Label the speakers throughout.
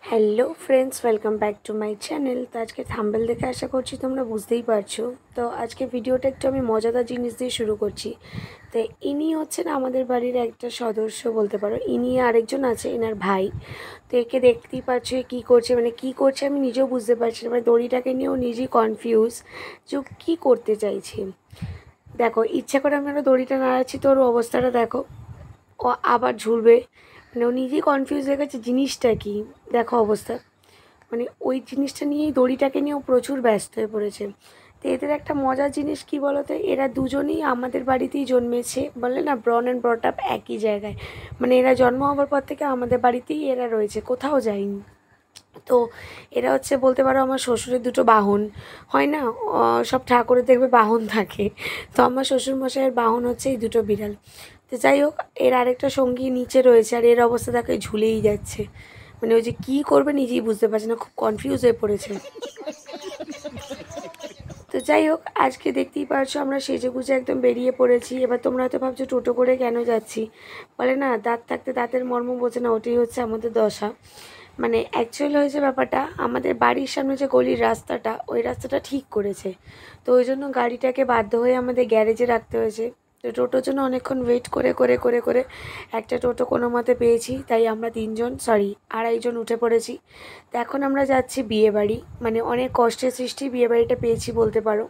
Speaker 1: Hello friends, welcome back to my channel. তো আজকে thumbnail দেখে আশা করছি তোমরা বুঝতেই পারছো। তো আজকে ভিডিওটা একটু আমি মজাদার জিনিস দিয়ে শুরু করছি। তো ইনি হচ্ছেন আমাদের বাড়ির একটা সদস্য বলতে পারো। ইনি আরেকজন আছে, এনার ভাই। তো একে দেখতেই পাচ্ছ কী করছে, মানে কী করছে আমি নিজেও বুঝতে পারছি না। মানে দড়িটাকে নিয়েও নিজেই কনফিউজ যে কী করতে চাইছি। দেখো, ইচ্ছা করে আমরা দড়িটা নাড়াচ্ছি, তো ওর অবস্থাটা দেখো, ও আবার ঝুলবে। মানে ও নিজেই কনফিউজ হয়ে গেছে জিনিসটা কি। দেখো অবস্থা, মানে ওই জিনিসটা নিয়েই দড়িটাকে নিয়েও প্রচুর ব্যস্ত হয়ে পড়েছে। তো এদের একটা মজার জিনিস কি বলতো, এরা দুজনেই আমাদের বাড়িতেই জন্মেছে, বলে না ব্রন অ্যান্ড ব্রট আপ একই জায়গায়। মানে এরা জন্ম হওয়ার পর থেকে আমাদের বাড়িতেই এরা রয়েছে, কোথাও যায়নি। তো এরা হচ্ছে বলতে পারো আমার শ্বশুরের দুটো বাহন হয় না, সব ঠাকুরের দেখবে বাহন থাকে। তো আমার শ্বশুরমশাইয়ের বাহন হচ্ছে এই দুটো বিড়াল। তো যাই হোক, এর আরেকটা সঙ্গী নিচে রয়েছে, আর এর অবস্থা তাকে ঝুলেই যাচ্ছে। মানে ওই যে কী করবে নিজেই বুঝতে পারছে না, খুব কনফিউজ হয়ে পড়েছে। তো যাই হোক, আজকে দেখতেই পারছো আমরা সেজেগুজে একদম বেরিয়ে পড়েছি। এবার তোমরা হয়তো ভাবছো টোটো করে কেন যাচ্ছি। বলে না দাঁত থাকতে দাঁতের মর্ম বোঝে না, ওটাই হচ্ছে আমাদের দশা। মানে অ্যাকচুয়াল হয়েছে ব্যাপারটা, আমাদের বাড়ির সামনে যে গলির রাস্তাটা, ওই রাস্তাটা ঠিক করেছে। তো ওই জন্য গাড়িটাকে বাধ্য হয়ে আমাদের গ্যারেজে রাখতে হয়েছে। তো টোটোর জন্য অনেকক্ষণ ওয়েট করে করে করে করে একটা টোটো কোনো মতে পেয়েছি, তাই আমরা আড়াইজন উঠে পড়েছি। তো এখন আমরা যাচ্ছি বিয়েবাড়ি, মানে অনেক কষ্টের সৃষ্টি বিয়েবাড়িটা পেয়েছি বলতে পারো।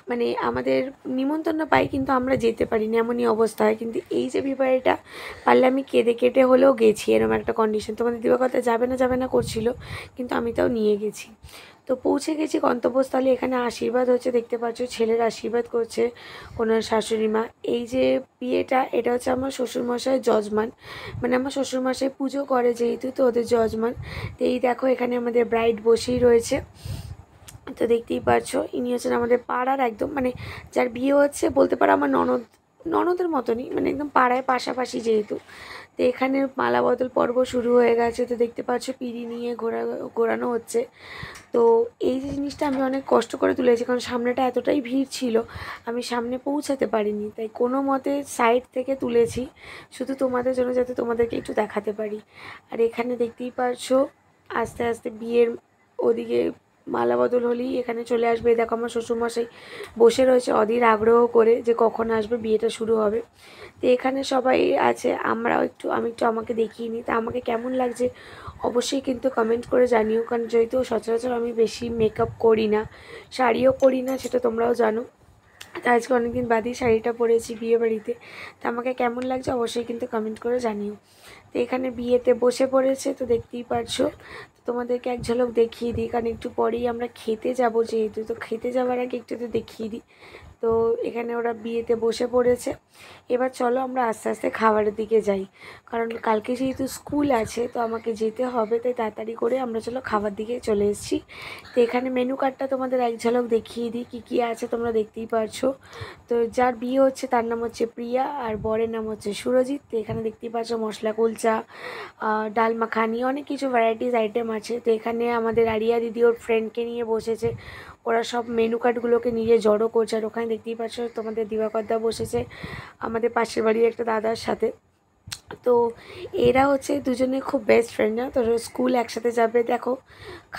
Speaker 1: মানে আমাদের নিমন্ত্রণ পাই কিন্তু আমরা যেতে পারি না, এমনই অবস্থা হয়। কিন্তু এই যে বিবাহটা পারলে আমি কেঁদে কেটে হলেও গেছি, এরকম একটা কন্ডিশন। তোমাদের দিবাকথা যাবে না করছিল, কিন্তু আমি তাও নিয়ে গেছি। তো পৌঁছে গেছি গন্তব্যস্থলে। এখানে আশীর্বাদ হচ্ছে, দেখতে পাচ্ছ ছেলের আশীর্বাদ করছে ওনার শাশুড়ি মা। এই যে বিয়েটা, এটা হচ্ছে আমার শ্বশুরমশাই যজমান, মানে আমার শ্বশুরমশাই পুজো করে যেহেতু, তো ওদের যজমান। তো এই দেখো এখানে আমাদের ব্রাইড বসেই রয়েছে। তো দেখতেই পারছো ইনি হচ্ছেন আমাদের পাড়ার একদম, মানে যার বিয়ে হচ্ছে বলতে পারো আমার ননদের মতনই, মানে একদম পাড়ায় পাশাপাশি যেহেতু। তো এখানে মালা বদল পর্ব শুরু হয়ে গেছে। তো দেখতে পাচ্ছ পিঁড়ি নিয়ে ঘোরানো হচ্ছে। তো এই যে জিনিসটা আমি অনেক কষ্ট করে তুলেছি, কারণ সামনেটা এতটাই ভিড় ছিল, আমি সামনে পৌঁছাতে পারিনি। তাই কোনো মতে সাইড থেকে তুলেছি, শুধু তোমাদের জন্য, যাতে তোমাদেরকে একটু দেখাতে পারি। আর এখানে দেখতেই পারছো আস্তে আস্তে বিয়ের ওদিকে মালা বদল হলেই এখানে চলে আসবে। দেখো আমার শ্বশুরমশাই বসে রয়েছে অধীর আগ্রহ করে যে কখন আসবে, বিয়েটা শুরু হবে। তো এখানে সবাই আছে, আমি একটু আমাকে দেখিয়ে নিই। তা আমাকে কেমন লাগছে অবশ্যই কিন্তু কমেন্ট করে জানিও, কারণ যেহেতু সচরাচর আমি বেশি মেকআপ করি না, শাড়িও পরি না, সেটা তোমরাও জানো। তো আজকে অনেকদিন বাদেই শাড়িটা পরেছি বিয়েবাড়িতে। তো আমাকে কেমন লাগছে অবশ্যই কিন্তু কমেন্ট করে জানিও। তো এখানে বিয়েতে বসে পড়েছে, তো দেখতেই পারছো। তো তোমাদেরকে এক ঝলক দেখিয়ে দিই, কারণ একটু পরেই আমরা খেতে যাব যেহেতু, তো খেতে যাওয়ার আগে একটু তো দেখিয়ে দিই। তো এখানে ওরা বিয়েতে বসে পড়েছে। এবার চলো আমরা আস্তে আস্তে খাবারের দিকে যাই, কারণ কালকে যেহেতু স্কুল আছে তো আমাকে যেতে হবে, তাই তাড়াতাড়ি করে আমরা চলো খাবার দিকে চলে এসেছি। তো এখানে মেনু কার্ডটা তোমাদের এক ঝলক দেখিয়ে দিই কী কী আছে, তোমরা দেখতেই পারছো। তো যার বিয়ে হচ্ছে তার নাম হচ্ছে প্রিয়া, আর বরের নাম হচ্ছে সুরজিৎ। তো এখানে দেখতেই পাচ্ছ মশলা কুলচা, ডাল মাখানি, অনেক কিছু ভ্যারাইটিস আইটেম আছে। তো এখানে আমাদের আরিয়া দিদি ওর ফ্রেন্ডকে নিয়ে বসেছে, ওরা সব মেনু কার্ডগুলোকে নিয়ে জড়ো করছে। আর ওখানে দেখতেই পাচ্ছ তোমাদের দিবাকরদা বসেছে আমাদের পাশের বাড়ির একটা দাদার সাথে। তো এরা হচ্ছে দুজনে খুব বেস্ট ফ্রেন্ড না, তো স্কুল একসাথে যাবে। দেখো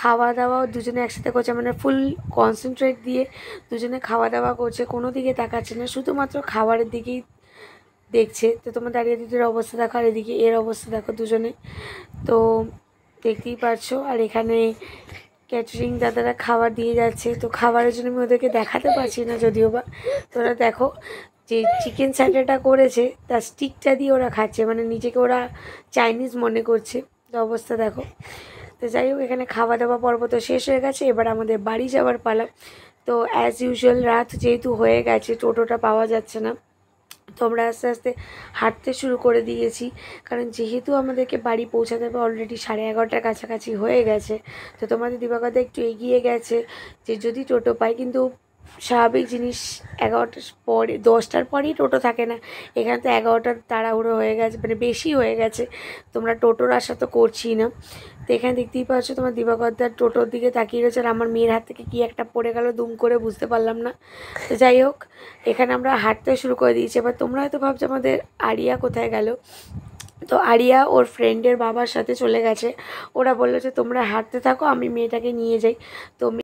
Speaker 1: খাওয়া দাওয়াও দুজনে একসাথে করছে, মানে ফুল কনসেন্ট্রেট দিয়ে দুজনে খাওয়া দাওয়া করছে, কোনো দিকে তাকাচ্ছে না, শুধুমাত্র খাবারের দিকেই দেখছে। তো তোমার দাঁড়িয়ে দিদির অবস্থা দেখো, আর এদিকে এর অবস্থা দেখো দুজনে। তো দেখতেই পারছো। আর এখানে ক্যাটারিং দাদারা খাবার দিয়ে যাচ্ছে। তো খাবারের জন্য আমি ওদেরকে দেখাতে পারছি না যদিও বা। তো ওরা দেখো যে চিকেন স্যাটারটা করেছে তার স্টিকটা দিয়ে ওরা খাচ্ছে, মানে নিজেকে ওরা চাইনিজ মনে করছে। তো অবস্থা দেখো। তো যাই হোক, এখানে খাওয়া দাওয়া পর্ব তো শেষ হয়ে গেছে, এবার আমাদের বাড়ি যাওয়ার পালা। তো অ্যাজ ইউজুয়াল রাত যেহেতু হয়ে গেছে, টোটোটা পাওয়া যাচ্ছে না, তো আমরা আস্তে আস্তে হাঁটতে শুরু করে দিয়েছি, কারণ যেহেতু আমাদেরকে বাড়ি পৌঁছাতে হবে অলরেডি 11:30 কাছাকাছি হয়ে গেছে। তো তোমাদের দিবাকরদা একটু এগিয়ে গেছে যে যদি টোটো পাই, কিন্তু স্বাভাবিক জিনিস 11টার পরে 10টার পরেই টোটো থাকে না, এখানে তো 11টার তাড়াহুড়ো হয়ে গেছে, মানে বেশি হয়ে গেছে, তোমরা টোটোর আশা তো করছি না। তো এখানে দেখতেই পাচ্ছ তোমার দিবাকরদার টোটোর দিকে তাকিয়ে রয়েছে, আর আমার মেয়ের হাত থেকে কী একটা পড়ে গেল দুম করে, বুঝতে পারলাম না। তো যাই হোক, এখানে আমরা হাঁটতে শুরু করে দিয়েছি। এবার তোমরা হয়তো ভাবছো আমাদের আরিয়া কোথায় গেল। তো আরিয়া ওর ফ্রেন্ডের বাবার সাথে চলে গেছে। ওরা বললো যে তোমরা হাঁটতে থাকো, আমি মেয়েটাকে নিয়ে যাই। তো